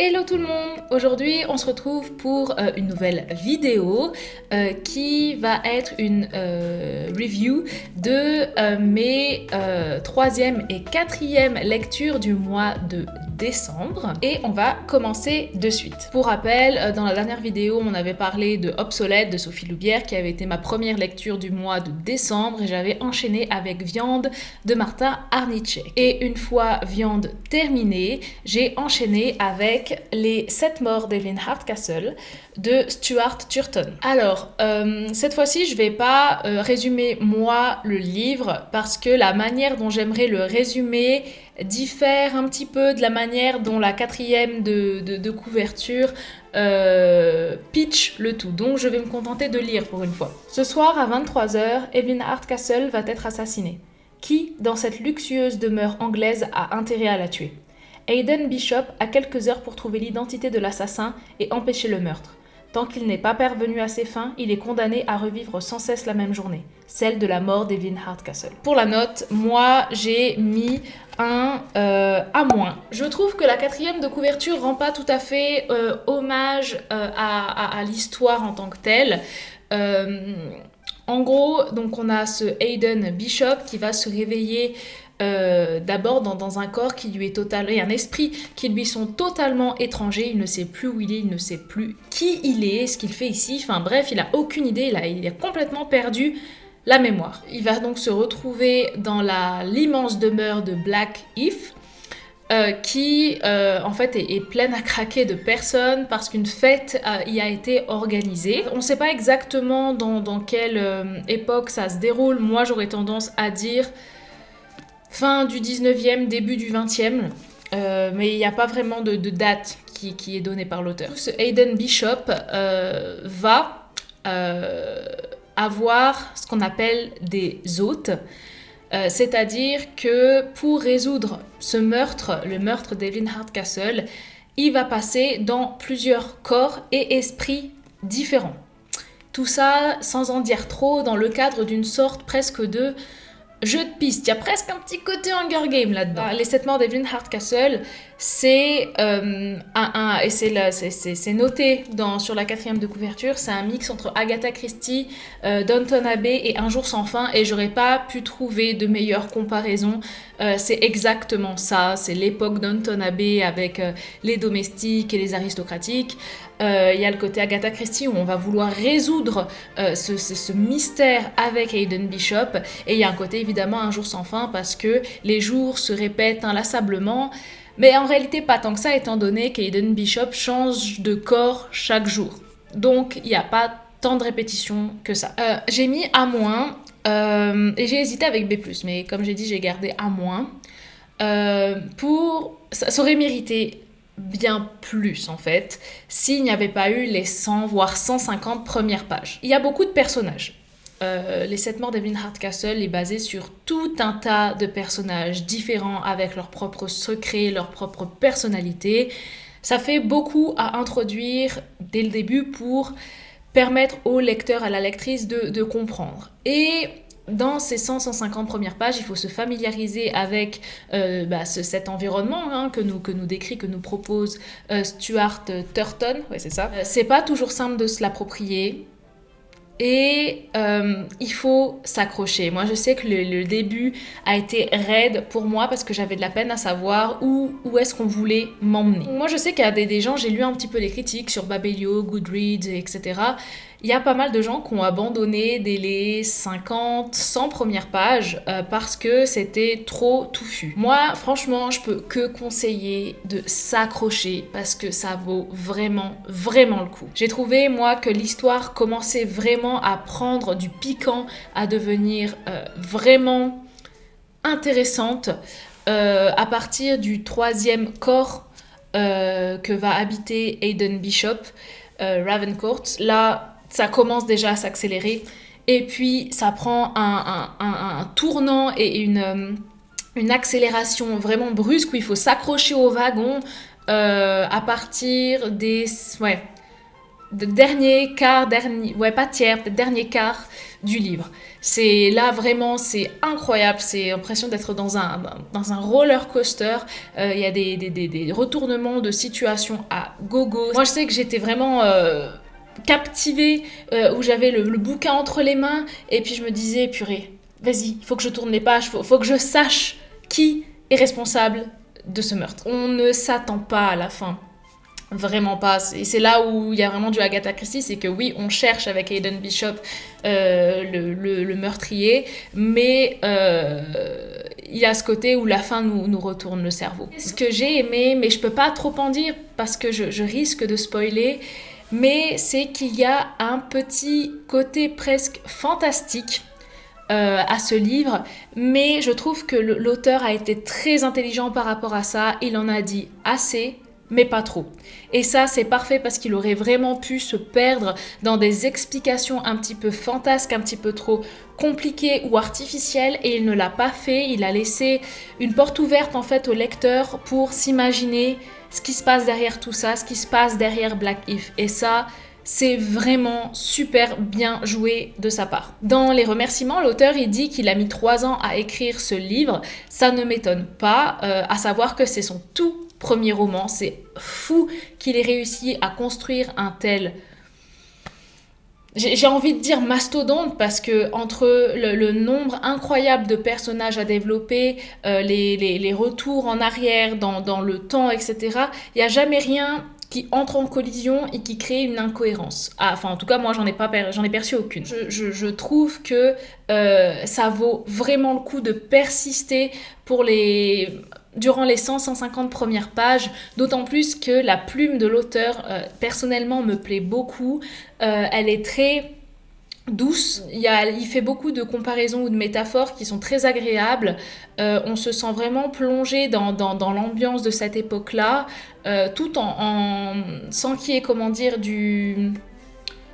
Hello tout le monde! Aujourd'hui, on se retrouve pour une nouvelle vidéo qui va être une review de mes troisième et quatrième lectures du mois de décembre et on va commencer de suite. Pour rappel, dans la dernière vidéo, on avait parlé de Obsolète de Sophie Loubière qui avait été ma première lecture du mois de décembre et j'avais enchaîné avec Viande de Martin Arniczek. Et une fois Viande terminée, j'ai enchaîné avec Les 7 morts d'Evelyn Hardcastle de Stuart Turton. Alors, cette fois-ci, je vais pas résumer moi le livre parce que la manière dont j'aimerais le résumer diffère un petit peu de la manière dont la quatrième de couverture pitch le tout. Donc je vais me contenter de lire pour une fois. Ce soir à 23h, Evelyn Hardcastle va être assassinée. Qui, dans cette luxueuse demeure anglaise, a intérêt à la tuer ? Aidan Bishop a quelques heures pour trouver l'identité de l'assassin et empêcher le meurtre. Tant qu'il n'est pas parvenu à ses fins, il est condamné à revivre sans cesse la même journée, celle de la mort d'Evelyn Hardcastle. Pour la note, moi j'ai mis un A-. Je trouve que la quatrième de couverture rend pas tout à fait hommage à l'histoire en tant que telle. En gros, donc on a ce Aidan Bishop qui va se réveiller d'abord dans un corps qui lui est totalement, et un esprit qui lui sont totalement étrangers. Il ne sait plus où il est, il ne sait plus qui il est, ce qu'il fait ici. Enfin bref, il a aucune idée, il a complètement perdu la mémoire. Il va donc se retrouver dans l'immense demeure de Black Heath. Qui en fait est pleine à craquer de personnes parce qu'une fête y a été organisée. On ne sait pas exactement dans quelle époque ça se déroule. Moi j'aurais tendance à dire fin du 19e, début du 20e, mais il n'y a pas vraiment de date qui est donnée par l'auteur. Ce Aidan Bishop va avoir ce qu'on appelle des hôtes. C'est-à-dire que pour résoudre ce meurtre, le meurtre d'Evelyn Hardcastle, il va passer dans plusieurs corps et esprits différents. Tout ça, sans en dire trop, dans le cadre d'une sorte presque de jeu de piste. Il y a presque un petit côté Hunger Game là-dedans. Les 7 morts d'Evelyn Hardcastle, c'est et c'est noté sur la quatrième de couverture, c'est un mix entre Agatha Christie, Downton Abbey et Un jour sans fin, et j'aurais pas pu trouver de meilleure comparaison. C'est exactement ça, c'est l'époque Downton Abbey avec les domestiques et les aristocratiques. Il y a le côté Agatha Christie où on va vouloir résoudre ce mystère avec Aidan Bishop, et il y a un côté évidemment Un jour sans fin parce que les jours se répètent inlassablement, mais en réalité pas tant que ça étant donné qu'Aidan Bishop change de corps chaque jour. Donc il n'y a pas tant de répétitions que ça. J'ai mis A- et j'ai hésité avec B+, mais comme j'ai dit j'ai gardé A-. Ça aurait mérité bien plus en fait s'il n'y avait pas eu les 100 voire 150 premières pages. Il y a beaucoup de personnages. Les 7 morts d'Evelyn Hardcastle est basé sur tout un tas de personnages différents avec leurs propres secrets, leur propre personnalité. Ça fait beaucoup à introduire dès le début pour permettre au lecteur, à la lectrice de comprendre. Et dans ces 100-150 premières pages, il faut se familiariser avec cet environnement que nous décrit, que nous propose Stuart Turton. Ouais, c'est ça. C'est pas toujours simple de se l'approprier. Et il faut s'accrocher. Moi, je sais que le début a été raide pour moi parce que j'avais de la peine à savoir où est-ce qu'on voulait m'emmener. Moi, je sais qu'il y a des gens, j'ai lu un petit peu les critiques sur Babelio, Goodreads, etc. Il y a pas mal de gens qui ont abandonné dès les 50, 100 premières pages parce que c'était trop touffu. Moi, franchement, je peux que conseiller de s'accrocher parce que ça vaut vraiment, vraiment le coup. J'ai trouvé, moi, que l'histoire commençait vraiment à prendre du piquant, à devenir vraiment intéressante à partir du 3e corps que va habiter Aidan Bishop, Ravencourt. Là, ça commence déjà à s'accélérer et puis ça prend un tournant et une accélération vraiment brusque où il faut s'accrocher au wagon à partir des dernier quart, ouais pas tiers, peut-être dernier quart du livre. C'est là vraiment, c'est incroyable, c'est l'impression d'être dans un roller coaster. Il y a des retournements de situation à gogo. Moi je sais que j'étais vraiment captivée, où j'avais le bouquin entre les mains et puis je me disais purée, vas-y, il faut que je tourne les pages, faut que je sache qui est responsable de ce meurtre. On ne s'attend pas à la fin. Vraiment pas. Et c'est là où il y a vraiment du Agatha Christie, c'est que oui, on cherche avec Hayden Bishop le meurtrier, mais il y a ce côté où la fin nous retourne le cerveau. Ce que j'ai aimé, mais je peux pas trop en dire parce que je risque de spoiler, mais c'est qu'il y a un petit côté presque fantastique à ce livre, mais je trouve que l'auteur a été très intelligent par rapport à ça. Il en a dit assez, mais pas trop. Et ça, c'est parfait parce qu'il aurait vraiment pu se perdre dans des explications un petit peu fantasques, un petit peu trop compliquées ou artificielles, et il ne l'a pas fait. Il a laissé une porte ouverte en fait au lecteur pour s'imaginer ce qui se passe derrière tout ça, ce qui se passe derrière Black If. Et ça, c'est vraiment super bien joué de sa part. Dans les remerciements, l'auteur il dit qu'il a mis 3 ans à écrire ce livre. Ça ne m'étonne pas, à savoir que c'est son tout premier roman. C'est fou qu'il ait réussi à construire un tel... J'ai envie de dire mastodonte parce que entre le nombre incroyable de personnages à développer, les retours en arrière dans le temps, etc., il n'y a jamais rien qui entre en collision et qui crée une incohérence. Ah, enfin, en tout cas, moi, j'en ai perçu aucune. Je trouve que ça vaut vraiment le coup de persister durant les 100-150 premières pages, d'autant plus que la plume de l'auteur, personnellement, me plaît beaucoup. Elle est très douce, il fait beaucoup de comparaisons ou de métaphores qui sont très agréables. On se sent vraiment plongé dans l'ambiance de cette époque-là, tout sans qu'il y ait, comment dire,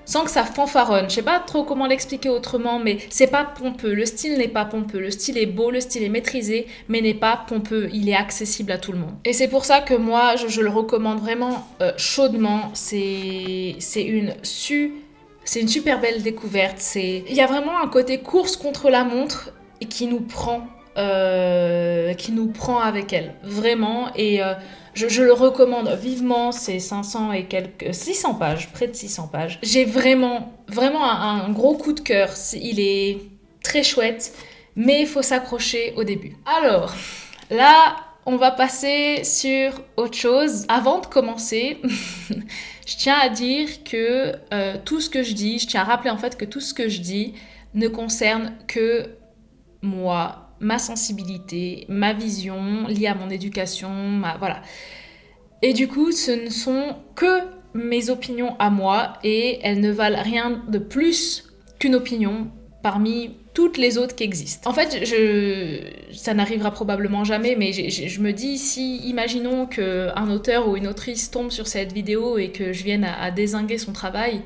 sans que ça fanfaronne. Je sais pas trop comment l'expliquer autrement, mais c'est pas pompeux. Le style n'est pas pompeux. Le style est beau, le style est maîtrisé, mais n'est pas pompeux. Il est accessible à tout le monde. Et c'est pour ça que moi, je le recommande vraiment chaudement. C'est une super belle découverte. Il y a vraiment un côté course contre la montre et qui nous prend avec elle. Vraiment. Et je le recommande vivement. C'est 600 pages, près de 600 pages. J'ai vraiment un gros coup de cœur. Il est très chouette, mais il faut s'accrocher au début. Alors, là, on va passer sur autre chose. Avant de commencer, je tiens à dire que je tiens à rappeler en fait que tout ce que je dis ne concerne que moi, ma sensibilité, ma vision liée à mon éducation, voilà. Et du coup, ce ne sont que mes opinions à moi et elles ne valent rien de plus qu'une opinion parmi toutes les autres qui existent. En fait, ça n'arrivera probablement jamais, mais je me dis, si, imaginons qu'un auteur ou une autrice tombe sur cette vidéo et que je vienne à dézinguer son travail,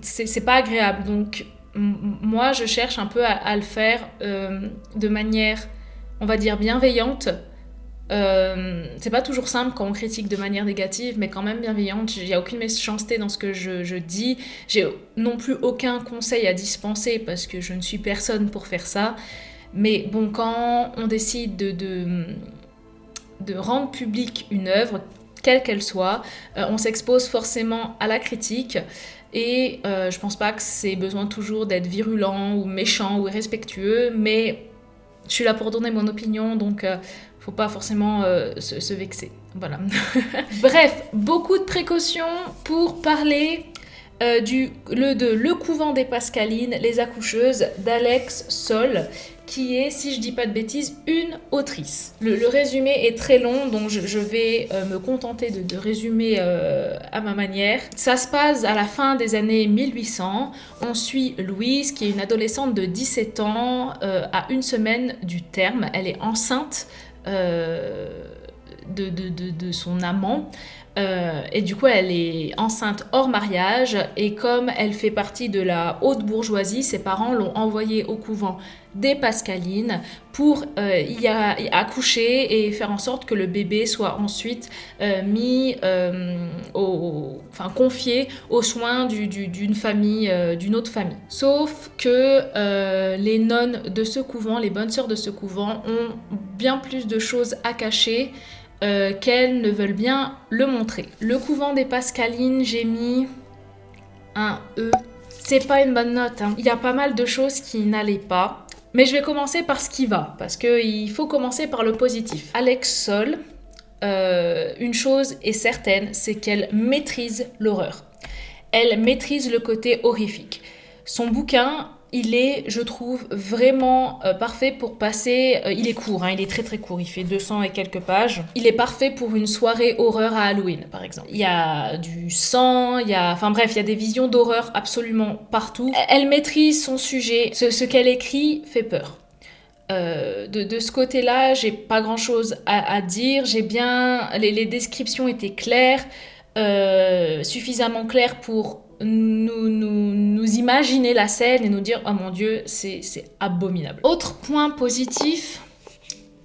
c'est pas agréable. Donc, moi, je cherche un peu à le faire de manière, on va dire, bienveillante. C'est pas toujours simple quand on critique de manière négative, mais quand même bienveillante. Il n'y a aucune méchanceté dans ce que je dis. J'ai non plus aucun conseil à dispenser parce que je ne suis personne pour faire ça. Mais bon, quand on décide de rendre publique une œuvre, quelle qu'elle soit, on s'expose forcément à la critique. Et je pense pas que c'est besoin toujours d'être virulent ou méchant ou irrespectueux, mais je suis là pour donner mon opinion, donc faut pas forcément se vexer. Voilà. Bref, beaucoup de précautions pour parler de Le couvent des Pascalines, les accoucheuses d'Alex Soll, qui est, si je dis pas de bêtises, une autrice. Le résumé est très long, donc je vais me contenter de résumer à ma manière. Ça se passe à la fin des années 1800. On suit Louise, qui est une adolescente de 17 ans, à une semaine du terme. Elle est enceinte de son amant. Et du coup, elle est enceinte hors mariage et comme elle fait partie de la haute bourgeoisie, ses parents l'ont envoyée au couvent des Pascalines pour y accoucher et faire en sorte que le bébé soit ensuite confié aux soins d'une famille, d'une autre famille. Sauf que les nonnes de ce couvent, les bonnes sœurs de ce couvent, ont bien plus de choses à cacher qu'elles ne veulent bien le montrer. Le couvent des Pascalines, j'ai mis un E. C'est pas une bonne note, hein. Il y a pas mal de choses qui n'allaient pas. Mais je vais commencer par ce qui va, parce qu'il faut commencer par le positif. Alex Soll, une chose est certaine, c'est qu'elle maîtrise l'horreur. Elle maîtrise le côté horrifique. Son bouquin, il est, je trouve, vraiment parfait pour passer... il est court, hein, il est très très court, il fait 200 et quelques pages. Il est parfait pour une soirée horreur à Halloween, par exemple. Il y a du sang, enfin bref, il y a des visions d'horreur absolument partout. Elle maîtrise son sujet, ce qu'elle écrit fait peur. De ce côté-là, j'ai pas grand-chose à dire. J'ai bien... Les descriptions étaient claires, suffisamment claires pour nous imaginer la scène et nous dire « Oh mon Dieu, c'est abominable ». Autre point positif,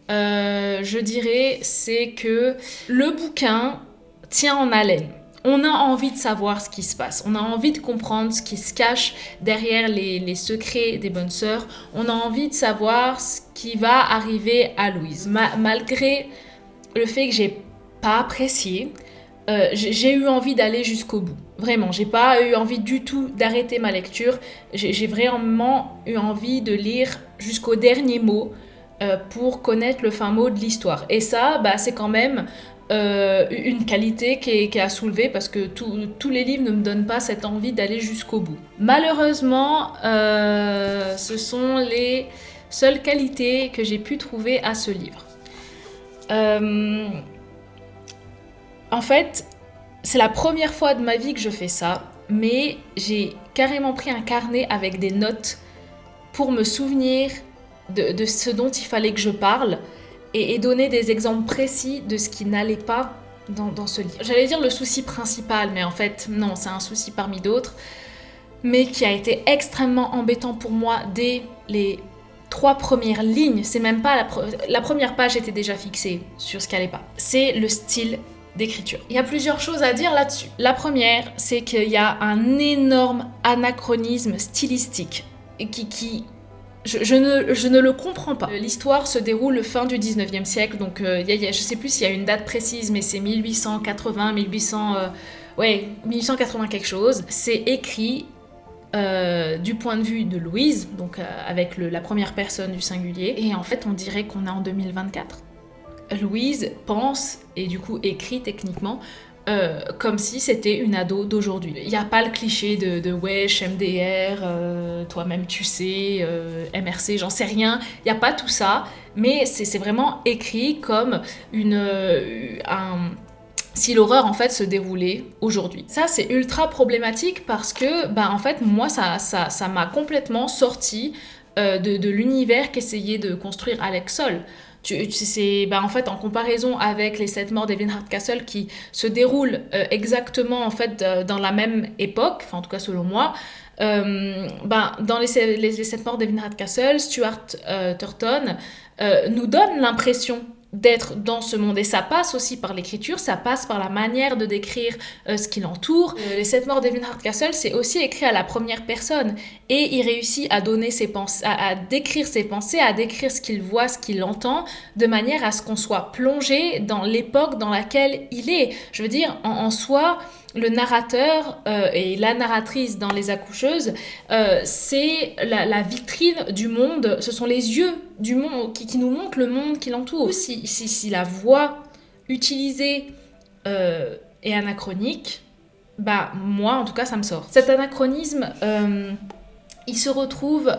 je dirais, c'est que le bouquin tient en haleine. On a envie de savoir ce qui se passe. On a envie de comprendre ce qui se cache derrière les secrets des bonnes sœurs. On a envie de savoir ce qui va arriver à Louise. Malgré le fait que j'ai pas apprécié, j'ai eu envie d'aller jusqu'au bout. Vraiment, j'ai pas eu envie du tout d'arrêter ma lecture. J'ai vraiment eu envie de lire jusqu'au dernier mot pour connaître le fin mot de l'histoire. Et ça, c'est quand même une qualité qui est à soulever parce que tous les livres ne me donnent pas cette envie d'aller jusqu'au bout. Malheureusement, ce sont les seules qualités que j'ai pu trouver à ce livre. En fait, c'est la première fois de ma vie que je fais ça, mais j'ai carrément pris un carnet avec des notes pour me souvenir de ce dont il fallait que je parle et donner des exemples précis de ce qui n'allait pas dans ce livre. J'allais dire le souci principal, mais en fait, non, c'est un souci parmi d'autres, mais qui a été extrêmement embêtant pour moi dès les 3 premières lignes. C'est même pas la première page était déjà fixée sur ce qui allait pas. C'est le style d'écriture. Il y a plusieurs choses à dire là-dessus. La première, c'est qu'il y a un énorme anachronisme stylistique je ne le comprends pas. L'histoire se déroule fin du 19e siècle, donc je sais plus s'il y a une date précise, mais c'est 1880, 1880 quelque chose. C'est écrit du point de vue de Louise, donc avec la première personne du singulier, et en fait on dirait qu'on est en 2024. Louise pense, et du coup écrit techniquement, comme si c'était une ado d'aujourd'hui. Il n'y a pas le cliché de wesh, MDR, toi-même tu sais, MRC, j'en sais rien. Il n'y a pas tout ça, mais c'est vraiment écrit comme si l'horreur en fait se déroulait aujourd'hui. Ça c'est ultra problématique parce que en fait moi ça m'a complètement sorti de l'univers qu'essayait de construire Alex Soll. En fait en comparaison avec les 7 morts d'Evelyn Hardcastle qui se déroulent exactement en fait dans la même époque, enfin en tout cas selon moi, dans les 7 morts d'Evelyn Hardcastle, Stuart Turton nous donne l'impression d'être dans ce monde et ça passe aussi par l'écriture, ça passe par la manière de décrire ce qui l'entoure. Les 7 morts d'Evelyn Hardcastle, c'est aussi écrit à la première personne et il réussit à donner ses pensées, à décrire ses pensées, à décrire ce qu'il voit, ce qu'il entend, de manière à ce qu'on soit plongé dans l'époque dans laquelle il est. Je veux dire, en soi, le narrateur et la narratrice dans Les Accoucheuses, c'est la vitrine du monde, ce sont les yeux du monde qui nous montrent le monde qui l'entoure. Si la voix utilisée est anachronique, moi en tout cas ça me sort. Cet anachronisme, il se retrouve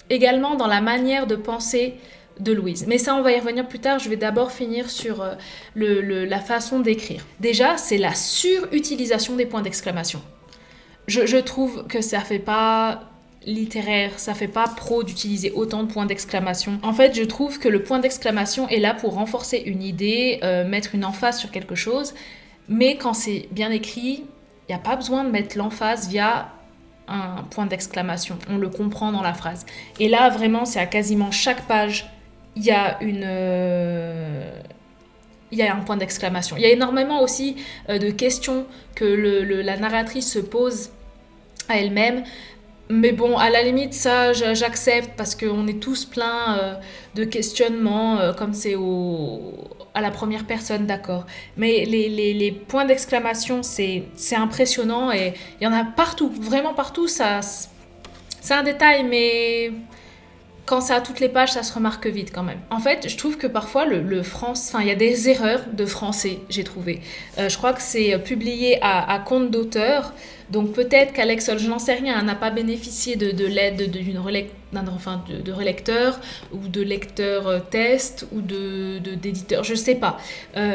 également dans la manière de penser de Louise. Mais ça, on va y revenir plus tard. Je vais d'abord finir sur la façon d'écrire. Déjà, c'est la surutilisation des points d'exclamation. Je trouve que ça fait pas littéraire, ça fait pas pro d'utiliser autant de points d'exclamation. En fait, je trouve que le point d'exclamation est là pour renforcer une idée, mettre une emphase sur quelque chose. Mais quand c'est bien écrit, il n'y a pas besoin de mettre l'emphase via un point d'exclamation. On le comprend dans la phrase. Et là, vraiment, c'est à quasiment chaque page, il y a il y a un point d'exclamation. Il y a énormément aussi de questions que la narratrice se pose à elle-même. Mais bon, à la limite, ça, j'accepte parce qu'on est tous pleins de questionnements, comme c'est à la première personne, d'accord. Mais les points d'exclamation, c'est impressionnant et il y en a partout, vraiment partout. C'est un détail, mais quand c'est à toutes les pages, ça se remarque vite quand même. En fait, je trouve que parfois enfin, il y a des erreurs de français, j'ai trouvé. Je crois que c'est publié à compte d'auteur, donc peut-être qu'Alex, je n'en sais rien, n'a pas bénéficié de l'aide de relecteur ou de lecteur test ou d'éditeur, je sais pas.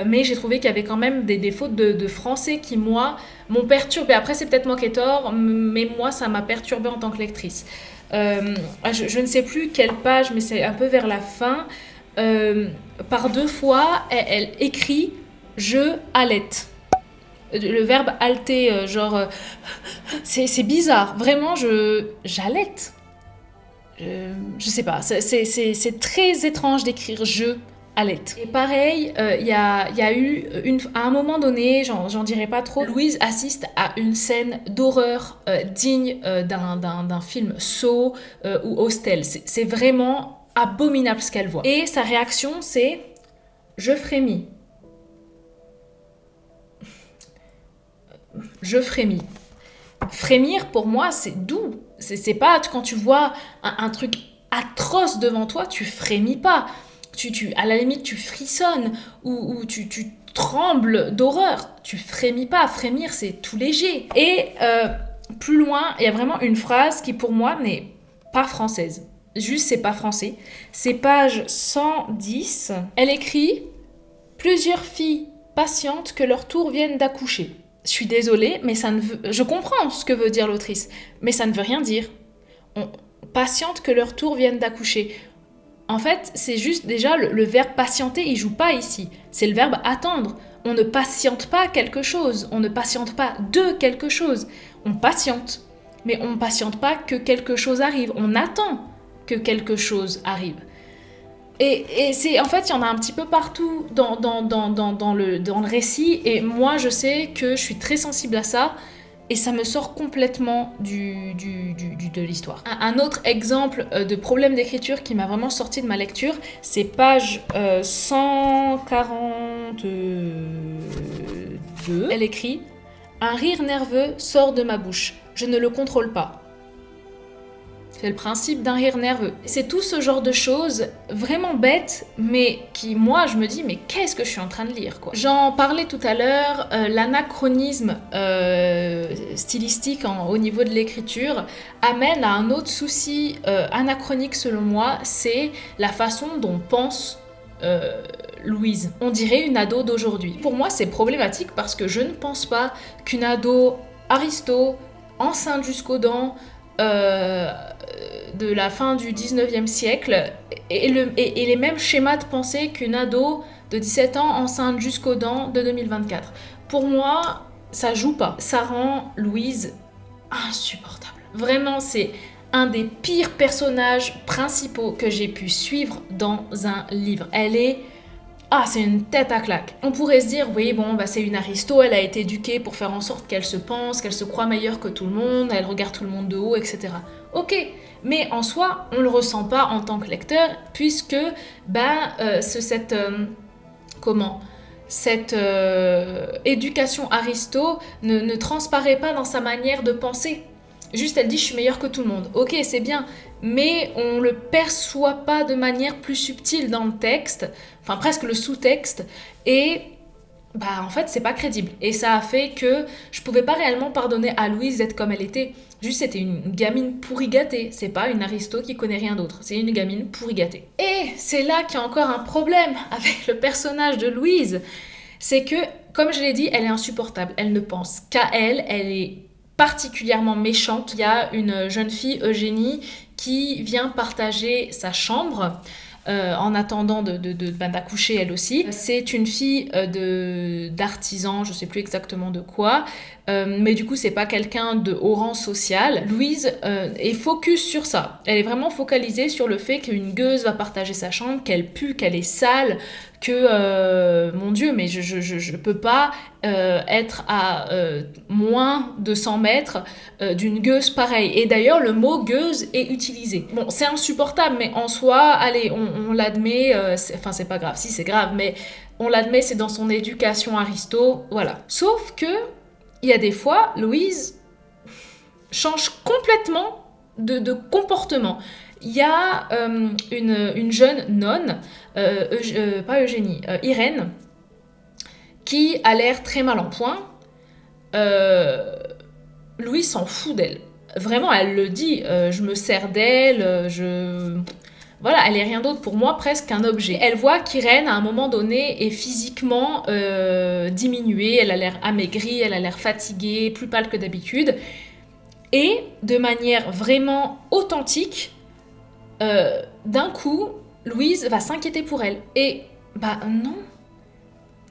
Mais j'ai trouvé qu'il y avait quand même des fautes de français qui, moi, m'ont perturbée. Après, c'est peut-être moi qui ai tort, mais moi, ça m'a perturbée en tant que lectrice. Je ne sais plus quelle page, mais c'est un peu vers la fin. Par 2 fois, elle écrit je allaite. Le verbe halter, c'est bizarre. Vraiment, j'allaite. Je sais pas. C'est très étrange d'écrire je allaite. Et pareil, il y a eu à un moment donné, j'en dirai pas trop, Louise assiste à une scène d'horreur digne d'un film Saw ou Hostel. C'est vraiment abominable ce qu'elle voit. Et sa réaction, c'est je frémis. Je frémis. Frémir, pour moi, c'est doux. C'est pas quand tu vois un truc atroce devant toi, tu frémis pas. À la limite, tu frissonnes ou tu trembles d'horreur. Tu frémis pas. Frémir, c'est tout léger. Et plus loin, il y a vraiment une phrase qui, pour moi, n'est pas française. Juste, c'est pas français. C'est page 110. Elle écrit « Plusieurs filles patientes que leur tour vienne d'accoucher. » Je suis désolée, mais je comprends ce que veut dire l'autrice, mais ça ne veut rien dire. On patiente que leur tour vienne d'accoucher. En fait, c'est juste déjà le verbe patienter, il joue pas ici. C'est le verbe attendre. On ne patiente pas quelque chose, on ne patiente pas de quelque chose. On patiente, mais on ne patiente pas que quelque chose arrive. On attend que quelque chose arrive. Et c'est, en fait, il y en a un petit peu partout dans le récit. Et moi, je sais que je suis très sensible à ça. Et ça me sort complètement de l'histoire. Un autre exemple de problème d'écriture qui m'a vraiment sorti de ma lecture, c'est page 142. Elle écrit « Un rire nerveux sort de ma bouche. Je ne le contrôle pas. » C'est le principe d'un rire nerveux. C'est tout ce genre de choses vraiment bêtes, mais qui, moi, je me dis, mais qu'est-ce que je suis en train de lire, quoi. J'en parlais tout à l'heure, l'anachronisme stylistique au niveau de l'écriture amène à un autre souci anachronique, selon moi, c'est la façon dont pense Louise. On dirait une ado d'aujourd'hui. Pour moi, c'est problématique parce que je ne pense pas qu'une ado aristo, enceinte jusqu'aux dents, de la fin du 19e siècle et les mêmes schémas de pensée qu'une ado de 17 ans enceinte jusqu'aux dents de 2024. Pour moi, ça joue pas. Ça rend Louise insupportable. Vraiment, c'est un des pires personnages principaux que j'ai pu suivre dans un livre. Elle est... c'est une tête à claque. On pourrait se dire, oui, bon, c'est une aristo, elle a été éduquée pour faire en sorte qu'elle se pense, qu'elle se croit meilleure que tout le monde, elle regarde tout le monde de haut, etc. Ok, mais en soi, on le ressent pas en tant que lecteur, puisque, cette éducation aristo ne transparaît pas dans sa manière de penser. Juste, elle dit, je suis meilleure que tout le monde. Ok, c'est bien, mais on le perçoit pas de manière plus subtile dans le texte, enfin presque le sous-texte, et en fait, c'est pas crédible. Et ça a fait que je pouvais pas réellement pardonner à Louise d'être comme elle était. Juste, c'était une gamine pourri gâtée. C'est pas une aristo qui connaît rien d'autre. C'est une gamine pourri gâtée. Et c'est là qu'il y a encore un problème avec le personnage de Louise. C'est que, comme je l'ai dit, elle est insupportable. Elle ne pense qu'à elle. Elle est particulièrement méchante. Il y a une jeune fille, Eugénie, qui vient partager sa chambre en attendant d'accoucher elle aussi. C'est une fille d'artisan, je sais plus exactement de quoi, mais du coup c'est pas quelqu'un de haut rang social. Louise est focus sur ça. Elle est vraiment focalisée sur le fait qu'une gueuse va partager sa chambre, qu'elle pue, qu'elle est sale, que mon Dieu, mais je peux pas être à moins de 100 mètres d'une gueuse pareille. Et d'ailleurs, le mot gueuse est utilisé. Bon, c'est insupportable, mais en soi, allez, on l'admet, enfin c'est pas grave, si c'est grave, mais on l'admet, c'est dans son éducation aristo, voilà. Sauf que, il y a des fois, Louise change complètement de comportement. Il y a une jeune nonne, pas Eugénie, Irène, qui a l'air très mal en point. Louise s'en fout d'elle. Vraiment, elle le dit, je me sers d'elle, Voilà, elle est rien d'autre pour moi, presque qu'un objet. Elle voit qu'Irène, à un moment donné, est physiquement diminuée, elle a l'air amaigrie, elle a l'air fatiguée, plus pâle que d'habitude. Et, de manière vraiment authentique, d'un coup, Louise va s'inquiéter pour elle. Et, bah non,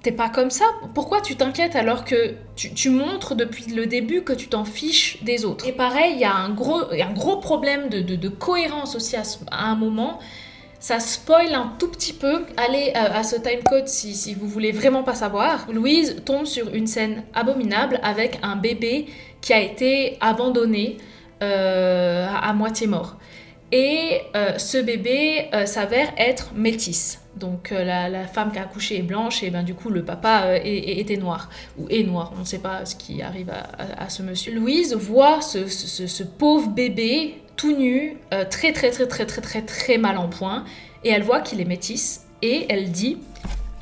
t'es pas comme ça. Pourquoi tu t'inquiètes alors que tu montres depuis le début que tu t'en fiches des autres? Et pareil, il y a un gros problème de cohérence aussi à un moment. Ça spoil un tout petit peu. Allez à ce timecode si vous voulez vraiment pas savoir. Louise tombe sur une scène abominable avec un bébé qui a été abandonné à moitié mort. Et ce bébé s'avère être métisse. Donc la femme qui a accouché est blanche et ben, du coup le papa était noir. Ou est noir, on ne sait pas ce qui arrive à ce monsieur. Louise voit ce pauvre bébé tout nu, très mal en point. Et elle voit qu'il est métisse. Et elle dit,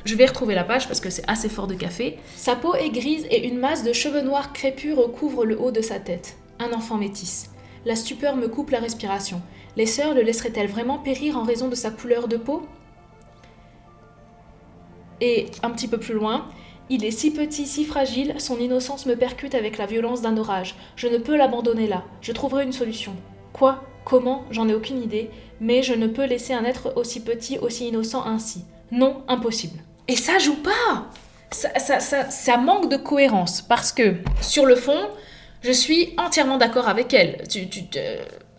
je vais retrouver la page parce que c'est assez fort de café. Sa peau est grise et une masse de cheveux noirs crépus recouvre le haut de sa tête. Un enfant métisse. La stupeur me coupe la respiration. Les sœurs le laisseraient-elles vraiment périr en raison de sa couleur de peau ? Et un petit peu plus loin, il est si petit, si fragile, son innocence me percute avec la violence d'un orage. Je ne peux l'abandonner là. Je trouverai une solution. Quoi ? Comment ? J'en ai aucune idée. Mais je ne peux laisser un être aussi petit, aussi innocent ainsi. Non, impossible. Et ça joue pas ! Ça manque de cohérence. Parce que, sur le fond, je suis entièrement d'accord avec elle.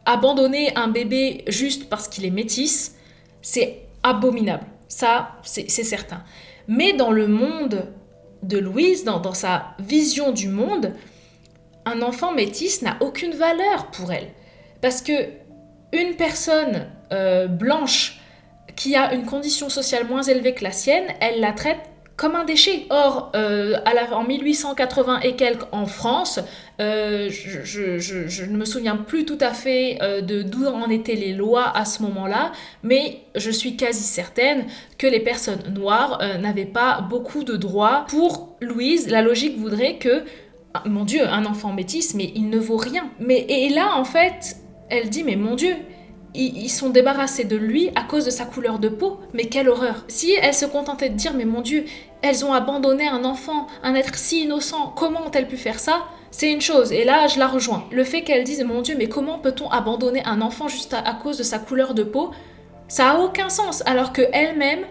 Abandonner un bébé juste parce qu'il est métis, c'est abominable. Ça, c'est certain. Mais dans le monde de Louise, dans sa vision du monde, un enfant métis n'a aucune valeur pour elle. Parce que une personne blanche qui a une condition sociale moins élevée que la sienne, elle la traite comme un déchet. Or, en 1880 et quelques en France, je ne me souviens plus tout à fait d'où en étaient les lois à ce moment-là, mais je suis quasi certaine que les personnes noires n'avaient pas beaucoup de droits. Pour Louise, la logique voudrait que, mon Dieu, un enfant métis, mais il ne vaut rien. Et là, en fait, elle dit, mais mon Dieu, ils sont débarrassés de lui à cause de sa couleur de peau, mais quelle horreur. Si elle se contentait de dire, mais mon Dieu, elles ont abandonné un enfant, un être si innocent, comment ont-elles pu faire ça ? C'est une chose, et là je la rejoins. Le fait qu'elle dise, mon Dieu, mais comment peut-on abandonner un enfant juste à cause de sa couleur de peau ? Ça a aucun sens, alors qu'elle-même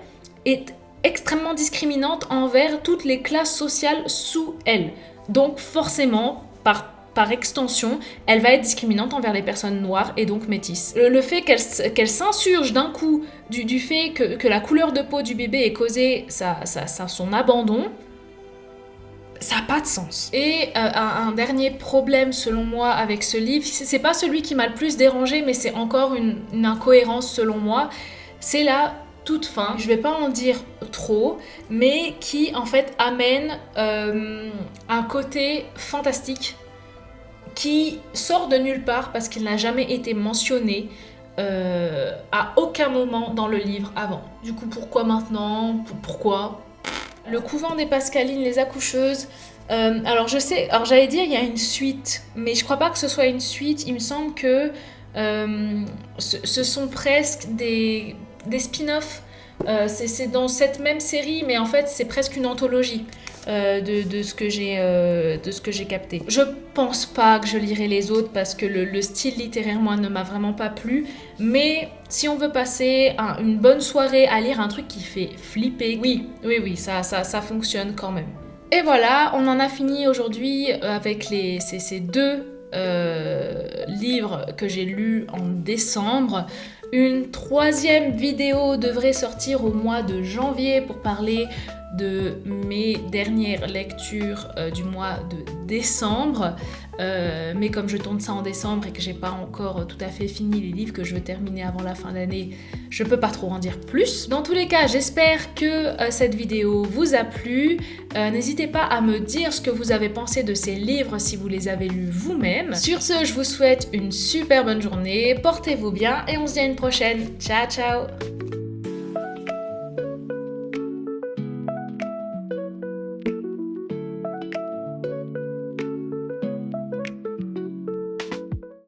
est extrêmement discriminante envers toutes les classes sociales sous elle. Donc forcément, par extension, elle va être discriminante envers les personnes noires et donc métisses. Le fait qu'elle s'insurge d'un coup du fait que la couleur de peau du bébé ait causé son abandon, ça n'a pas de sens. Et un dernier problème selon moi avec ce livre, c'est pas celui qui m'a le plus dérangé, mais c'est encore une incohérence selon moi, c'est la toute fin. Je vais pas en dire trop, mais qui en fait amène un côté fantastique qui sort de nulle part parce qu'il n'a jamais été mentionné à aucun moment dans le livre avant. Du coup, pourquoi maintenant ? Pourquoi ? Le couvent des Pascalines, les accoucheuses. Alors j'allais dire il y a une suite, mais je crois pas que ce soit une suite. Il me semble que ce sont presque des spin-offs. C'est dans cette même série, mais en fait c'est presque une anthologie. de ce que j'ai capté. Je pense pas que je lirai les autres parce que le style littéraire, moi, ne m'a vraiment pas plu. Mais si on veut passer une bonne soirée à lire un truc qui fait flipper, oui, ça fonctionne quand même. Et voilà, on en a fini aujourd'hui avec ces deux livres que j'ai lus en décembre. Une troisième vidéo devrait sortir au mois de janvier pour parler de mes dernières lectures du mois de décembre. Mais comme je tourne ça en décembre et que j'ai pas encore tout à fait fini les livres que je veux terminer avant la fin d'année, je peux pas trop en dire plus. Dans tous les cas, j'espère que cette vidéo vous a plu. N'hésitez pas à me dire ce que vous avez pensé de ces livres si vous les avez lus vous-même. Sur ce, je vous souhaite une super bonne journée, portez-vous bien et on se dit à une prochaine. Ciao ciao!